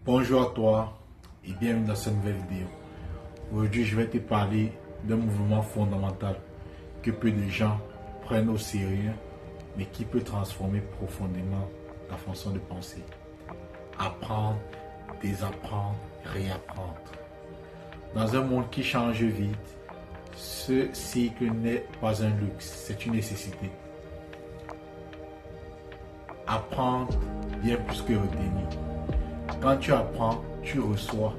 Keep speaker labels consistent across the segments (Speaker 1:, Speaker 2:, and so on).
Speaker 1: Bonjour à toi et bienvenue dans cette nouvelle vidéo. Aujourd'hui, je vais te parler d'un mouvement fondamental que peu de gens prennent au sérieux, mais qui peut transformer profondément ta façon de penser. Apprendre, désapprendre, réapprendre. Dans un monde qui change vite, ce cycle n'est pas un luxe, c'est une nécessité. Apprendre bien plus que retenir. Quand tu apprends, tu reçois,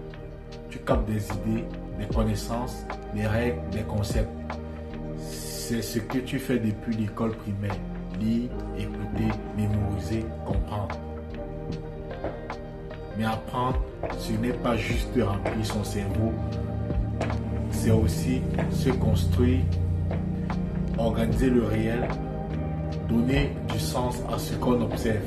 Speaker 1: tu captes des idées, des connaissances, des règles, des concepts. C'est ce que tu fais depuis l'école primaire. Lire, écouter, mémoriser, comprendre. Mais apprendre, ce n'est pas juste remplir son cerveau, c'est aussi se construire, organiser le réel, donner du sens à ce qu'on observe.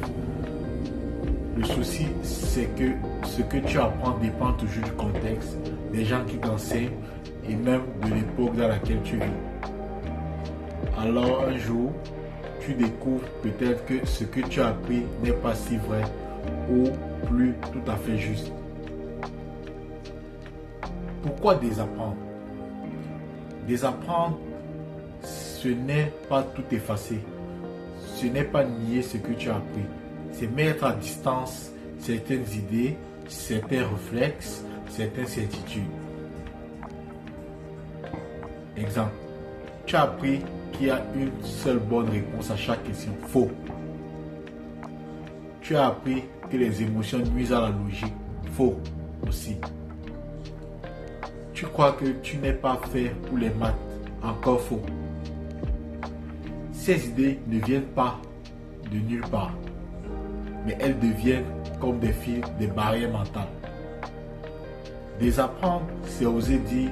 Speaker 1: Le souci, c'est que ce que tu apprends dépend toujours du contexte, des gens qui t'enseignent et même de l'époque dans laquelle tu vis. Alors un jour, tu découvres peut-être que ce que tu as appris n'est pas si vrai ou plus tout à fait juste. Pourquoi désapprendre? Désapprendre, ce n'est pas tout effacer. Ce n'est pas nier ce que tu as appris. C'est mettre à distance certaines idées, certains réflexes, certaines certitudes. Exemple, tu as appris qu'il y a une seule bonne réponse à chaque question. Faux. Tu as appris que les émotions nuisent à la logique. Faux aussi. Tu crois que tu n'es pas fait pour les maths. Encore faux. Ces idées ne viennent pas de nulle part, mais elles deviennent comme des fils, des barrières mentales. Désapprendre, c'est oser dire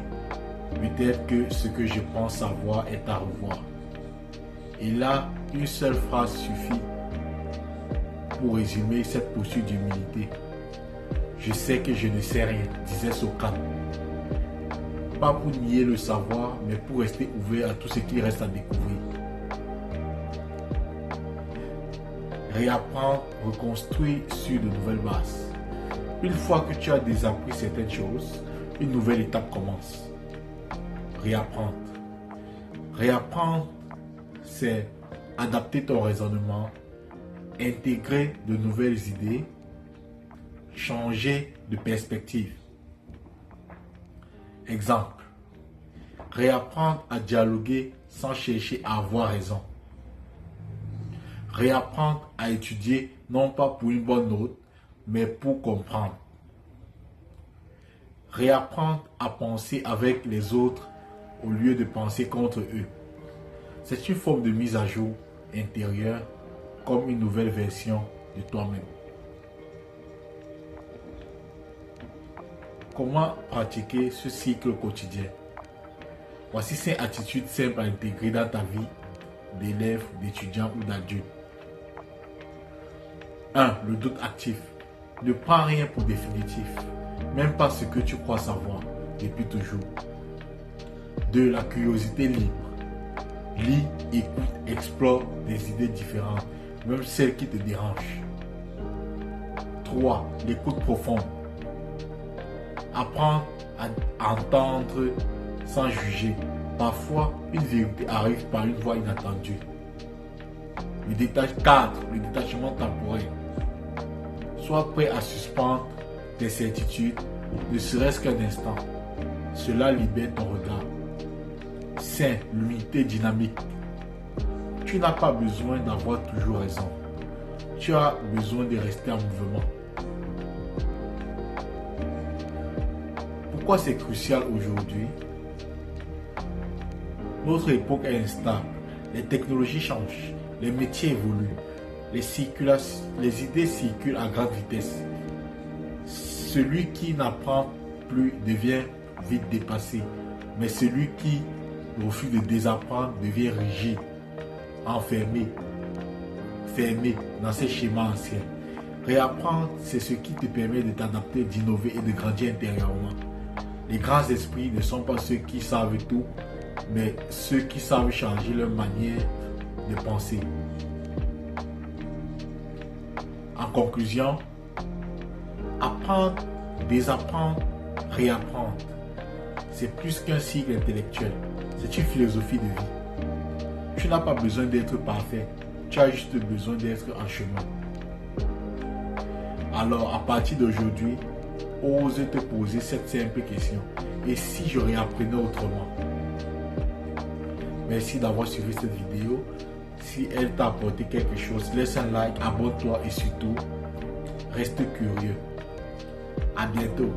Speaker 1: peut-être que ce que je pense savoir est à revoir. Et là, une seule phrase suffit pour résumer cette posture d'humilité. Je sais que je ne sais rien, disait Socrate. Pas pour nier le savoir, mais pour rester ouvert à tout ce qui reste à découvrir. Réapprendre, reconstruire sur de nouvelles bases. Une fois que tu as désappris certaines choses, une nouvelle étape commence. Réapprendre. Réapprendre, c'est adapter ton raisonnement, intégrer de nouvelles idées, changer de perspective. Exemple. Réapprendre à dialoguer sans chercher à avoir raison. Réapprendre à étudier non pas pour une bonne note, mais pour comprendre. Réapprendre à penser avec les autres au lieu de penser contre eux. C'est une forme de mise à jour intérieure comme une nouvelle version de toi-même. Comment pratiquer ce cycle quotidien? Voici 5 attitudes simples à intégrer dans ta vie d'élève, d'étudiant ou d'adulte. 1. Le doute actif. Ne prends rien pour définitif, même pas ce que tu crois savoir depuis toujours. 2. La curiosité libre. Lis, écoute, explore des idées différentes, même celles qui te dérangent. 3. L'écoute profonde. Apprendre à entendre sans juger. Parfois, une vérité arrive par une voie inattendue. 4. Le détachement temporel. Sois prêt à suspendre tes certitudes, ne serait-ce qu'un instant. Cela libère ton regard. 5. L'unité dynamique. Tu n'as pas besoin d'avoir toujours raison. Tu as besoin de rester en mouvement. Pourquoi c'est crucial aujourd'hui? Notre époque est instable. Les technologies changent. Les métiers évoluent. Les idées circulent à grande vitesse. Celui qui n'apprend plus devient vite dépassé. Mais celui qui refuse de désapprendre devient rigide, enfermé, fermé dans ses schémas anciens. Réapprendre, c'est ce qui te permet de t'adapter, d'innover et de grandir intérieurement. Les grands esprits ne sont pas ceux qui savent tout, mais ceux qui savent changer leur manière de penser. En conclusion, Apprendre, désapprendre, réapprendre. C'est plus qu'un cycle intellectuel. C'est une philosophie de vie. Tu n'as pas besoin d'être parfait. Tu as juste besoin d'être en chemin. Alors, à partir d'aujourd'hui, ose te poser cette simple question. Et si je réapprenais autrement? Merci d'avoir suivi cette vidéo. Si elle t'a apporté quelque chose, laisse un like, abonne-toi et surtout, reste curieux. À bientôt.